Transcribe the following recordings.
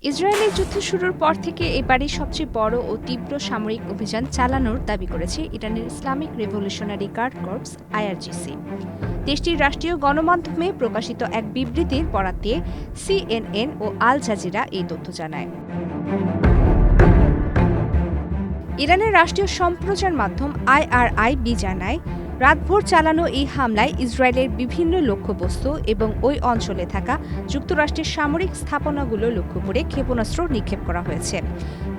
ইসরায়েলের যুদ্ধ শুরুর পর থেকে এবারই সবচেয়ে বড় ও তীব্র সামরিক অভিযান চালানোর দাবি করেছে ইরানের Islamic revolutionary guard corps IRGC. দেশটির রাষ্ট্রীয় গণমাধ্যমে প্রকাশিত এক বিবৃতির বরাত দিয়ে সিএনএন ও আল জাজিরা এই তথ্য জানায়। ইরানের রাষ্ট্রীয় সম্প্রচার মাধ্যম আইআরআইবি জানায়, রাতভর চালানো এই হামলায় ইসরায়েলের বিভিন্ন লক্ষ্যবস্তু এবং ওই অঞ্চলে থাকা যুক্তরাষ্ট্রের সামরিক স্থাপনাগুলো লক্ষ্য করে ক্ষেপণাস্ত্র নিক্ষেপ করা হয়েছে।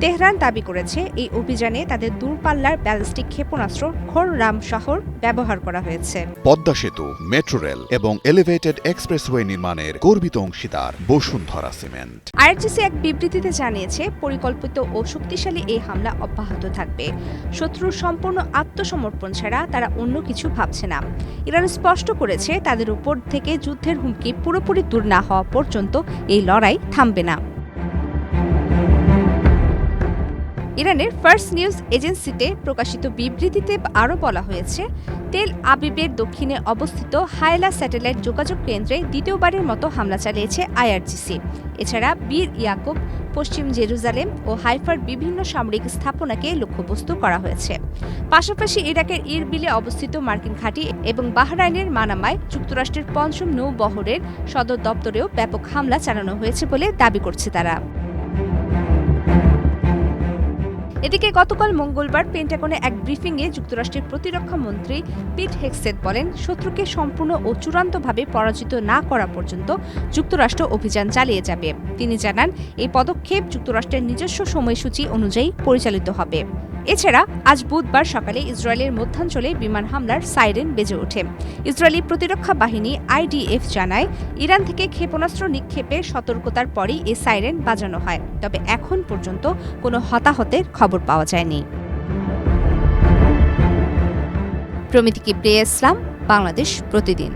তেহরান দাবি করেছে, এই অভিযানে তাদের দূরপাল্লার ব্যালিস্টিক ক্ষেপণাস্ত্র খোররাম শহর ব্যবহার করা হয়েছে। পদ্মা সেতু, মেট্রো রেল এবং এলিভেটেড এক্সপ্রেসওয়ে নির্মাণের গর্বিত অংশীদার বসুন্ধরা সিমেন্ট। আইআরজিসি এক বিবৃতিতে জানিয়েছে, পরিকল্পিত ও শক্তিশালী এই হামলা অব্যাহত থাকবে। শত্রুর সম্পূর্ণ আত্মসমর্পণ ছাড়া তারা অন্য কিছু ভাবছে না। ইরান স্পষ্ট করেছে, তাদের উপর থেকে যুদ্ধের হুমকি পুরোপুরি দূর না হওয়া পর্যন্ত এই লড়াই থামবে না। ইরানের ফার্স্ট নিউজ এজেন্সিতে প্রকাশিত বিবৃতিতে আরও বলা হয়েছে, তেল আবিবের দক্ষিণে অবস্থিত হায়লা স্যাটেলাইট যোগাযোগ কেন্দ্রে দ্বিতীয়বারের মতো হামলা চালিয়েছে আইআরজিসি। এছাড়া বীর ইয়াকুব, পশ্চিম জেরুজালেম ও হাইফার বিভিন্ন সামরিক স্থাপনাকে লক্ষ্যবস্তু করা হয়েছে। পাশাপাশি ইরাকের ইরবিলে অবস্থিত মার্কিন ঘাঁটি এবং বাহরাইনের মানামায় যুক্তরাষ্ট্রের পঞ্চম নৌবহরের সদর দপ্তরেও ব্যাপক হামলা চালানো হয়েছে বলে দাবি করছে তারা। এদিকে গতকাল মঙ্গলবার পেন্টাগনে এক ব্রিফিংয়ে যুক্তরাষ্ট্রের প্রতিরক্ষা মন্ত্রী পিট হেগসেথ বলেন, শত্রুকে সম্পূর্ণ ও চূড়ান্তভাবে পরাজিত না করা পর্যন্ত যুক্তরাষ্ট্র অভিযান চালিয়ে যাবে। তিনি জানান, এই পদক্ষেপ যুক্তরাষ্ট্রের নিজস্ব সময়সূচি অনুযায়ী পরিচালিত হবে। এছাড়া আজ বুধবার সকালে ইসরায়েলের মধ্যাঞ্চলে বিমান হামলার সাইরেন বেজে ওঠে। ইসরায়েলি প্রতিরক্ষা বাহিনী আইডিএফ জানায়, ইরান থেকে ক্ষেপণাস্ত্র নিক্ষেপের সতর্কতার পরই এই সাইরেন বাজানো হয়। তবে এখন পর্যন্ত কোনো হতাহতের খবর পাওয়া যায়নি। প্রমিতি কিবরিয়া ইসলাম, বাংলাদেশ প্রতিদিন।